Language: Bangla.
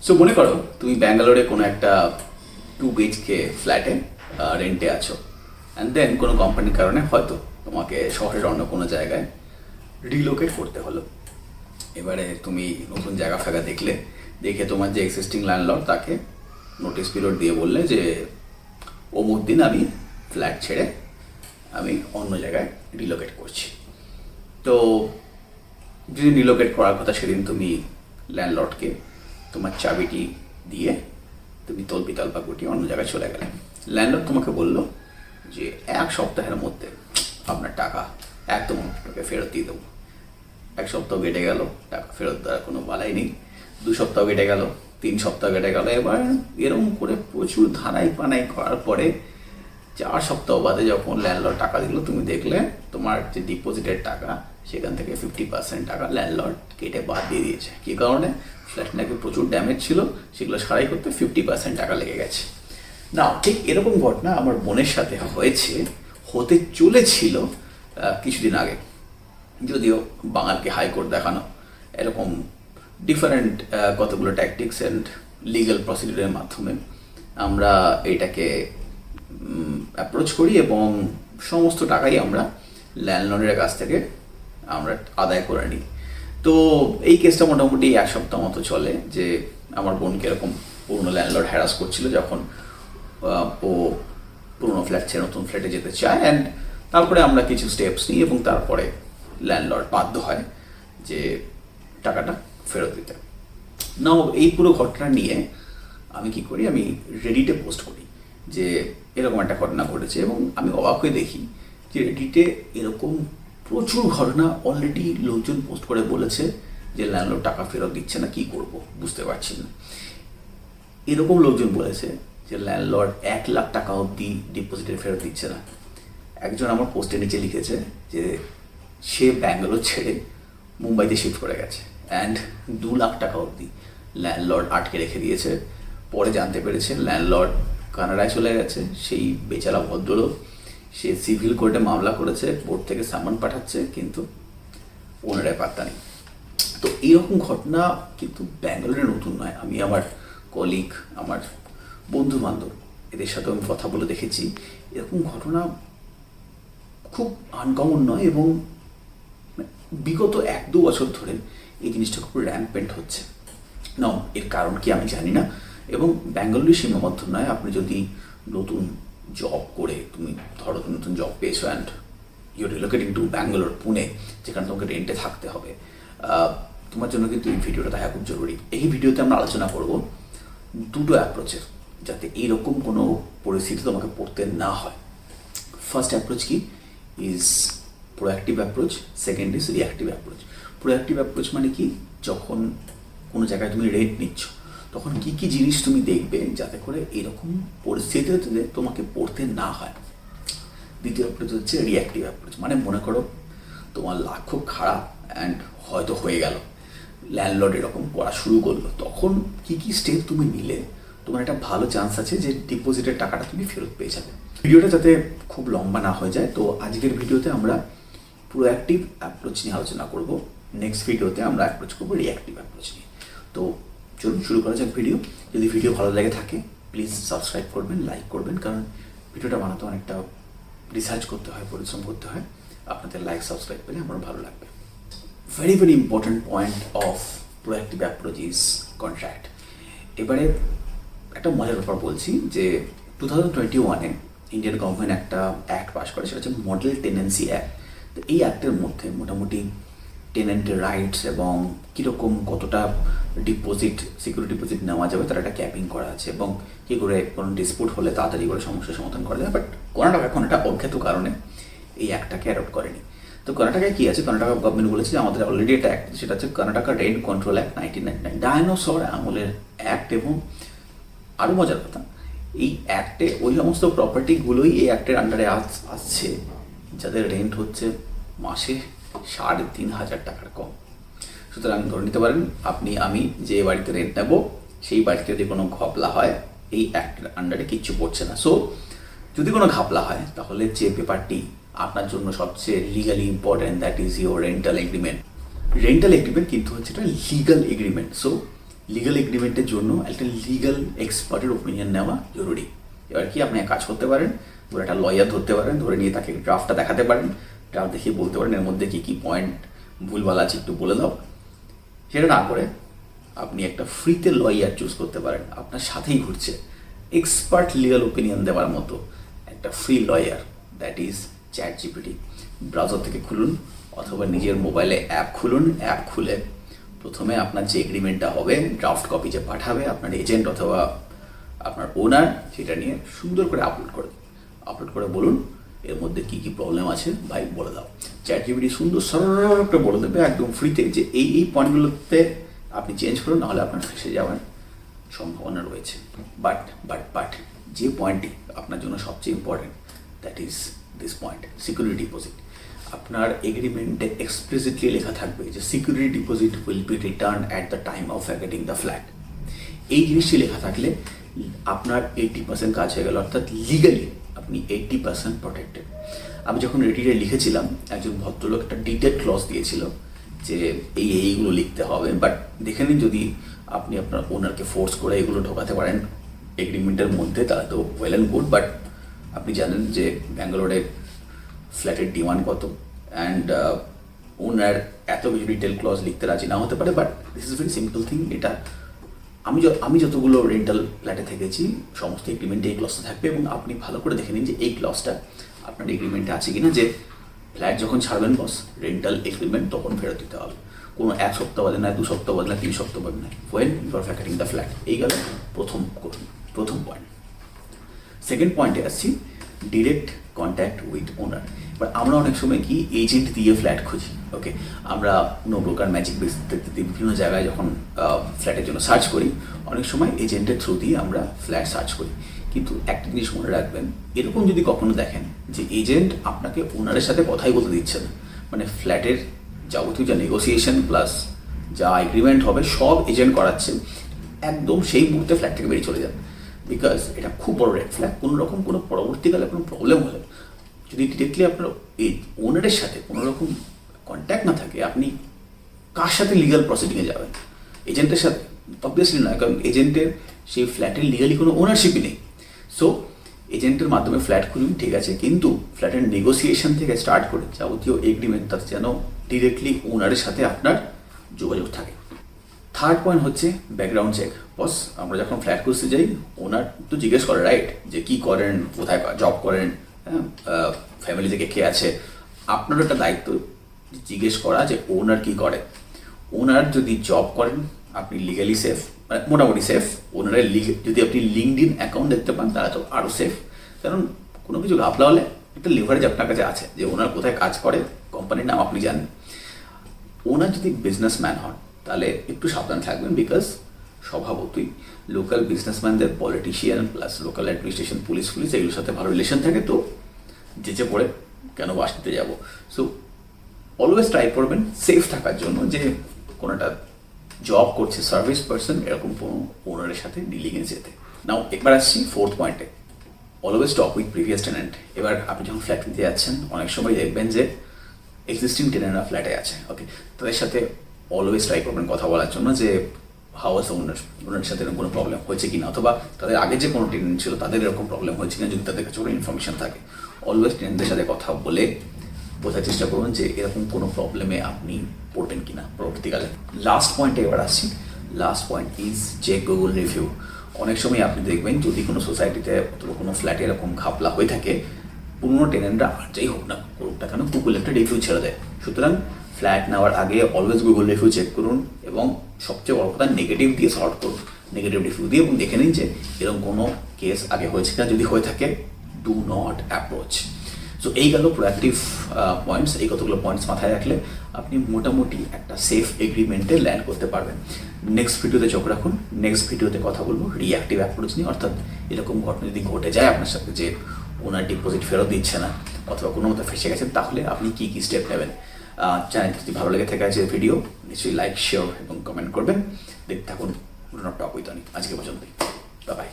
সো মনে করো তুমি ব্যাঙ্গালোরে কোনো একটা 2 BHK ফ্ল্যাটে রেন্টে আছো, অ্যান্ড দেন কোনো কোম্পানির কারণে হয়তো তোমাকে শহরের অন্য কোনো জায়গায় রিলোকেট করতে হলো। এবারে তুমি নতুন জায়গা ফাঁকা দেখে তোমার যে এক্সিস্টিং ল্যান্ডলর্ড তাকে নোটিশ পিরিয়ড দিয়ে বললে যে অমুক দিন আমি ফ্ল্যাট ছেড়ে আমি অন্য জায়গায় রিলোকেট করছি। তো যেদিন রিলোকেট করার কথা সেদিন তুমি ল্যান্ডলর্ডকে তোমার চাবিটি দিয়ে তুমি তল্পি তল্পা গুটিয়ে অন্য জায়গায় চলে গেলে। ল্যান্ডলর্ড তোমাকে বলল যে 1 সপ্তাহের মধ্যে আপনার টাকা একদম আপনাকে ফেরত দিয়ে দেবো। 1 সপ্তাহ কেটে গেল, টাকা ফেরত দেওয়ার কোনো বালাই নেই। 2 সপ্তাহ কেটে গেল, 3 সপ্তাহ কেটে গেল। এবার এরকম করে প্রচুর ধানাই পানাই করার পরে 4 সপ্তাহ বাদে যখন ল্যান্ডলর্ড টাকা দিল, তুমি দেখলে তোমার যে ডিপোজিটের টাকা সেখান থেকে 50% টাকা ল্যান্ডলর্ড কেটে বাদ দিয়ে দিয়েছে। কী কারণে? ফ্ল্যাট নাকি প্রচুর ড্যামেজ ছিল, সেগুলো সারাই করতে 50% টাকা লেগে গেছে। না, ঠিক এরকম ঘটনা আমার বোনের সাথে হতে চলেছিল কিছুদিন আগে। যদিও বাঙালকে হাইকোর্ট দেখানো, এরকম ডিফারেন্ট কতগুলো ট্যাকটিক্স অ্যান্ড লিগ্যাল প্রসিডিউরের মাধ্যমে আমরা এটাকে অ্যাপ্রোচ করি এবং সমস্ত টাকাই আমরা ল্যান্ডলর্ডের কাছ থেকে আমরা আদায় করে নিই। তো এই কেসটা মোটামুটি 1 সপ্তাহ মতো চলে, যে আমার বোনকে এরকম পুরনো ল্যান্ডলর্ড হ্যারাস করছিল যখন ও পুরনো ফ্ল্যাট ছেড়ে নতুন ফ্ল্যাটে যেতে চায়। অ্যান্ড তারপরে আমরা কিছু স্টেপস নিই এবং তারপরে ল্যান্ডলর্ড বাধ্য হয় যে টাকাটা ফেরত দিতে। নাও এই পুরো ঘটনা নিয়ে আমি কি করি, আমি রেডিটে পোস্ট করি যে এরকম একটা ঘটনা ঘটেছে, এবং আমি অবাক হয়ে দেখি যে রেডিটে এরকম প্রচুর ঘটনা অলরেডি লোকজন পোস্ট করে বলেছে যে ল্যান্ডলর্ড টাকা ফেরত দিচ্ছে না, কি করব বুঝতে পারছি না। এরকম লোকজন বলেছে যে ল্যান্ডলর্ড 1 লাখ টাকা অবধি ডিপোজিটে ফেরত দিচ্ছে না। একজন আমার পোস্টের নিচে লিখেছে যে সে ব্যাঙ্গালোর ছেড়ে মুম্বাইতে শিফট করে গেছে, অ্যান্ড 2 লাখ টাকা অবধি ল্যান্ডলর্ড আটকে রেখে দিয়েছে। পরে জানতে পেরেছে ল্যান্ডলর্ড কানাডায় চলে গেছে। সেই বেচারা ভদ্রলোক, সে সিভিল কোর্টে মামলা করেছে, কোর্ট থেকে সামান পাঠাচ্ছে, কিন্তু ওনারাই পাত্তা নেই। তো এইরকম ঘটনা কিন্তু ব্যাঙ্গালোরে নতুন নয়। আমি আমার কলিগ, আমার বন্ধু বান্ধব, এদের সাথে আমি কথা বলে দেখেছি এরকম ঘটনা খুব আনকমন নয়, এবং বিগত 1-2 বছর ধরে এই জিনিসটা খুব র্যাম্পেন্ট হচ্ছে। না, এর কারণ কি আমি জানি না। এবং ব্যাঙ্গালোরে সীমাবদ্ধ নয়, আপনি যদি নতুন জব করে তুমি ধরো নতুন জব পেয়েছো and you relocating to Bangalore, Pune, যেখানে তোমাকে রেন্টে থাকতে হবে, তোমার জন্য কিন্তু এই ভিডিওটা দেখা খুব জরুরি। এই ভিডিওতে আমরা আলোচনা করব 2টো অ্যাপ্রোচের, যাতে এইরকম কোনো পরিস্থিতি তোমাকে পড়তে না হয়। ফার্স্ট অ্যাপ্রোচ কি is proactive approach, second is reactive approach. Proactive approach মানে কি? যখন কোনো জায়গায় তুমি রেন্ট নিচ্ছ তখন কি কি জিনিস তুমি দেখবে যাতে করে এরকম পরিস্থিতিতে তোমাকে পড়তে না হয়। দ্বিতীয় অ্যাপ্রোচ হচ্ছে রিঅ্যাক্টিভ অ্যাপ্রোচ, মানে মনে করো তোমার লাখ খুব খারাপ অ্যান্ড হয়তো হয়ে গেল, ল্যান্ডলর্ড এরকম করা শুরু করলো, তখন কি কি স্টেপ তুমি নিলে তোমার একটা ভালো চান্স আছে যে ডিপোজিটের টাকাটা তুমি ফেরত পেয়ে যাবে। ভিডিওটা যাতে খুব লম্বা না হয়ে যায়, তো আজকের ভিডিওতে আমরা প্রোঅ্যাক্টিভ অ্যাপ্রোচ নিয়ে আলোচনা করব। নেক্সট ভিডিওতে আমরা অ্যাপ্রোচ করবো রিঅ্যাক্টিভ অ্যাপ্রোচ নিয়ে। তো চলুন শুরু করা যাক ভিডিও। যদি ভিডিও ভালো লেগে থাকে প্লিজ সাবস্ক্রাইব করবেন, লাইক করবেন, কারণ ভিডিওটা বানাতে অনেকটা রিসার্চ করতে হয়, পরিশ্রম করতে হয়। আপনাদের লাইক সাবস্ক্রাইব পেলে আমার ভালো লাগবে। Very very important point of proactive approach is contract. এবারে একটা মজার ব্যাপার বলছি যে 2021-এ ইন্ডিয়ান গভর্নমেন্ট একটা অ্যাক্ট পাস করে, সেটা হচ্ছে মডেল টেনেন্সি অ্যাক্ট। তো এই অ্যাক্টের মধ্যে মোটামুটি টেনেন্টের রাইটস এবং কীরকম কতটা ডিপোজিট, সিকিউরিটি ডিপোজিট নেওয়া যাবে তার একটা ক্যাপিং করা আছে, এবং কী করে কোনো ডিসপুট হলে তাড়াতাড়ি করে সমস্যার সমাধান করা যায়। বাট কর্ণাটক এখন একটা অজ্ঞাত কারণে এই অ্যাক্টটাকে অ্যাডপ্ট করেনি। তো কর্ণাটকায় কী আছে, কর্ণাটক গভর্নমেন্ট বলেছে যে আমাদের অলরেডি একটা অ্যাক্ট, সেটা হচ্ছে Karnataka rent control act 1999, dinosaur আমলের অ্যাক্ট। এবং আরও মজার কথা, এই অ্যাক্টে ওই সমস্ত প্রপার্টিগুলোই এই অ্যাক্টের আন্ডারে আসছে যাদের রেন্ট হচ্ছে মাসে 3,500 টাকার কম। সুতরাং ধরে নিতে পারেন আমি যে বাড়িতে রেন্ট নেবো সেই বাড়িতে যদি কোনো ঘপলা হয় এই অ্যাক্টের আন্ডারে কিচ্ছু পড়ছে না। সো যদি কোনো ঘাপলা হয় তাহলে যে পেপারটি আপনার জন্য সবচেয়ে legally important, that is your rental agreement. Rental agreement কিন্তু হচ্ছে এটা লিগাল এগ্রিমেন্ট। সো লিগাল এগ্রিমেন্টের জন্য একটা লিগাল এক্সপার্টের ওপিনিয়ন নেওয়া জরুরি। এবার কি আপনি এক কাজ করতে পারেন, ধরে একটা লয়ার ধরতে পারেন, ধরে নিয়ে তাকে ড্রাফটটা দেখাতে পারেন, ড্রাফট দেখিয়ে বলতে পারেন এর মধ্যে কী পয়েন্ট ভুলভাল আছে একটু বলে দাও। সেটা না করে আপনি একটা ফ্রিতে লয়ার চুজ করতে পারেন, আপনার সাথেই ঘুরছে, এক্সপার্ট লিগাল ওপিনিয়ন দেওয়ার মতো একটা free lawyer, that is ChatGPT। Browser থেকে খুলুন অথবা নিজের মোবাইলে অ্যাপ খুলুন, অ্যাপ খুলে প্রথমে আপনার যে এগ্রিমেন্টটা হবে, ড্রাফট কপি যে পাঠাবে আপনার এজেন্ট অথবা আপনার ওনার, সেটা নিয়ে সুন্দর করে আপলোড করে বলুন এর মধ্যে কী কী প্রবলেম আছে ভাই বলে দাও। ChatGPT সুন্দর সরল করে বলে দেবে একদম ফ্রিতে যে এই পয়েন্টগুলোতে আপনি চেঞ্জ করুন, নাহলে আপনার ফেসে যাওয়ার সম্ভাবনা রয়েছে। বাট যে পয়েন্টটি আপনার জন্য সবচেয়ে important, that is this point, security deposit. আপনার এগ্রিমেন্টে এক্সপ্লিসিটলি লেখা থাকবে যে security deposit will be return at the time of ভ্যাকেটিং the flat. এই জিনিসটি লেখা থাকলে আপনার 80% কাজ হয়ে গেল, অর্থাৎ লিগালি আপনি 80% প্রটেক্টেড। আমি যখন রেডিটে লিখেছিলাম, একজন ভদ্রলোক একটা ডিটেল ক্লজ দিয়েছিল যে এইগুলো লিখতে হবে, বাট দেখে নিন যদি আপনি আপনার ওনারকে ফোর্স করে এগুলো ঢোকাতে পারেন এগ্রিমেন্টের মধ্যে, তাহলে তো ওয়েল অ্যান্ড গুড। বাট আপনি জানেন যে ব্যাঙ্গালোরে ফ্ল্যাটের ডিমান্ড কত, অ্যান্ড ওনার এত কিছু ডিটেল ক্লজ লিখতে রাজি না হতে পারে। But this is very simple thing. এটা আমি যতগুলো রেন্টাল ফ্ল্যাটে থেকেছি সমস্ত এগ্রিমেন্টে এই ক্লজটা থাকবে, এবং আপনি ভালো করে দেখে নিন যে এই ক্লজটা আপনার এগ্রিমেন্টে আছে কিনা, যে ফ্ল্যাট যখন ছাড়বেন বস, রেন্টাল এগ্রিমেন্ট তখন ফেরত দিতে হবে। কোনো 1 সপ্তাহ বাদে নয়, 2 সপ্তাহ বাদে নয়, 3 সপ্তাহ বাদে নয়, when you are vacating the flat. এই গেল প্রথম পয়েন্ট। সেকেন্ড পয়েন্টে আসছি, ডিরেক্ট কন্ট্যাক্ট উইথ ওনার। এবার আমরা অনেক সময় কি এজেন্ট দিয়ে ফ্ল্যাট খুঁজি, ওকে, আমরা নো ব্রোকার, ম্যাজিক বেস বিভিন্ন জায়গায় যখন ফ্ল্যাটের জন্য সার্চ করি, অনেক সময় এজেন্টের থ্রু দিয়ে আমরা ফ্ল্যাট সার্চ করি। কিন্তু একটা জিনিস মনে রাখবেন, এরকম যদি কখনো দেখেন যে এজেন্ট আপনাকে ওনারের সাথে কথাই বলতে দিচ্ছে না, মানে ফ্ল্যাটের যাবতীয় যা নেগোসিয়েশন প্লাস যা এগ্রিমেন্ট হবে সব এজেন্ট করাচ্ছে, একদম সেই মুহূর্তে ফ্ল্যাট থেকে বেরিয়ে চলে যান। বিকজ এটা খুব বড় রেড ফ্ল্যাগ। কোনো পরবর্তীকালে কোনো প্রবলেম হলে যদি ডিরেক্টলি আপনার এই ওনারের সাথে কোনো রকম কন্ট্যাক্ট না থাকে, আপনি কার সাথে লিগাল প্রসিডিংয়ে যাবেন? এজেন্টের সাথে? অবভিয়াসলি না, কারণ এজেন্টের সেই ফ্ল্যাটের লিগালি কোনো ওনারশিপই নেই। সো এজেন্টের মাধ্যমে ফ্ল্যাট খুলুন, ঠিক আছে, কিন্তু ফ্ল্যাটের নেগোসিয়েশন থেকে স্টার্ট করে যাবতীয় এগ্রিমেন্ট, তাতে যেন ডিরেক্টলি ওনারের সাথে আপনার যোগাযোগ থাকে। থার্ড পয়েন্ট হচ্ছে ব্যাকগ্রাউন্ড চেক। বস, আমরা যখন ফ্ল্যাট খুঁজতে যাই, ওনার তো জিজ্ঞেস করে, রাইট, যে কী করেন, কোথায় জব করেন, হ্যাঁ, ফ্যামিলি থেকে কে আছে। আপনারও একটা দায়িত্ব জিজ্ঞেস করা যে ওনার কী করে। ওনার যদি জব করেন, আপনি লিগালি সেফ, মানে মোটামুটি সেফ। ওনারের যদি আপনি লিঙ্কডইন অ্যাকাউন্ট দেখতে পান, তাহলে তো আরও সেফ, কারণ কোনো কিছু ঘাপলা হলে একটা লিভারেজ আপনার কাছে আছে যে ওনার কোথায় কাজ করে, কোম্পানির নাম আপনি জানেন। ওনার যদি বিজনেসম্যান হন, তাহলে একটু সাবধান থাকবেন, বিকজ স্বভাবতই লোকাল বিজনেসম্যানদের politician plus local administration, police এগুলোর সাথে ভালো রিলেশন থাকে, তো যেচে পড়ে কেন বাস নিতে যাবো। সো অলওয়েজ ট্রাই করবেন সেফ থাকার জন্য, যে কোনো একটা জব করছে সার্ভিস পার্সন, এরকম কোনো ওনারের সাথে ডিলিংয়ে যেতে। নাও এবার আসছি ফোর্থ পয়েন্টে, always talk with previous tenant. এবার আপনি যখন ফ্ল্যাট নিতে যাচ্ছেন, অনেক সময় দেখবেন যে এক্সিস্টিং টেন্যান্টরা ফ্ল্যাটে আছে, ওকে, তাদের সাথে অলওয়েজ ট্রাই করবেন কথা বলার জন্য যে হাউ ওয়াজ ওনার সাথে এরকম কোনো প্রবলেম হয়েছে কিনা, অথবা তাদের আগে যে কোনো টেন্যান্ট ছিল তাদের এরকম প্রবলেম হয়েছে কিনা, যদি তাদের কাছে কোনো ইনফরমেশন থাকে। অলওয়েজ টেন্যান্টদের সাথে কথা বলে বোঝার চেষ্টা করুন যে এরকম কোনো প্রবলেমে আপনি পড়বেন কিনা পরবর্তীকালে। লাস্ট পয়েন্টে এবার আসছি। Last point is check Google review. অনেক সময় আপনি দেখবেন যদি কোনো সোসাইটিতে অথবা কোনো ফ্ল্যাটে এরকম ঘাপলা হয়ে থাকে, পুরোনো টেনেন্টরা আর যাই হোক না করুক না কেন, গুগল একটা রিভিউ ছেড়ে দেয়। সুতরাং ফ্ল্যাট নেওয়ার আগে অলওয়েজ গুগল রিভিউ চেক করুন, এবং সবচেয়ে বড় কথা নেগেটিভ দিয়ে সর্ট করুন, নেগেটিভ রিভিউ দিয়ে, এবং দেখে নিন যে এরকম কোনো কেস আগে হয়েছে কিনা। যদি হয়ে থাকে, ডু নট অ্যাপ্রোচ। সো এই গেল প্রোঅ্যাক্টিভ পয়েন্টস। এই কতগুলো পয়েন্টস মাথায় রাখলে আপনি মোটামুটি একটা সেফ এগ্রিমেন্টে ল্যান্ড করতে পারবেন। নেক্সট ভিডিওতে চোখ রাখুন। নেক্সট ভিডিওতে কথা বলবো রিঅ্যাক্টিভ অ্যাপ্রোচ নিয়ে, অর্থাৎ এরকম ঘটনা যদি ঘটে যায় আপনার সাথে যে ওনার ডিপোজিট ফেরত দিচ্ছে না অথবা কোনো মতো ফেসে গেছেন, তাহলে আপনি কী কী স্টেপ নেবেন। চ্যানেল যদি ভালো লেগে থাকে যে ভিডিও, নিশ্চয়ই লাইক, শেয়ার এবং কমেন্ট করবেন। দেখতে থাকুন টক উইথ অনিক। আজকে পর্যন্তই, বাই বাই।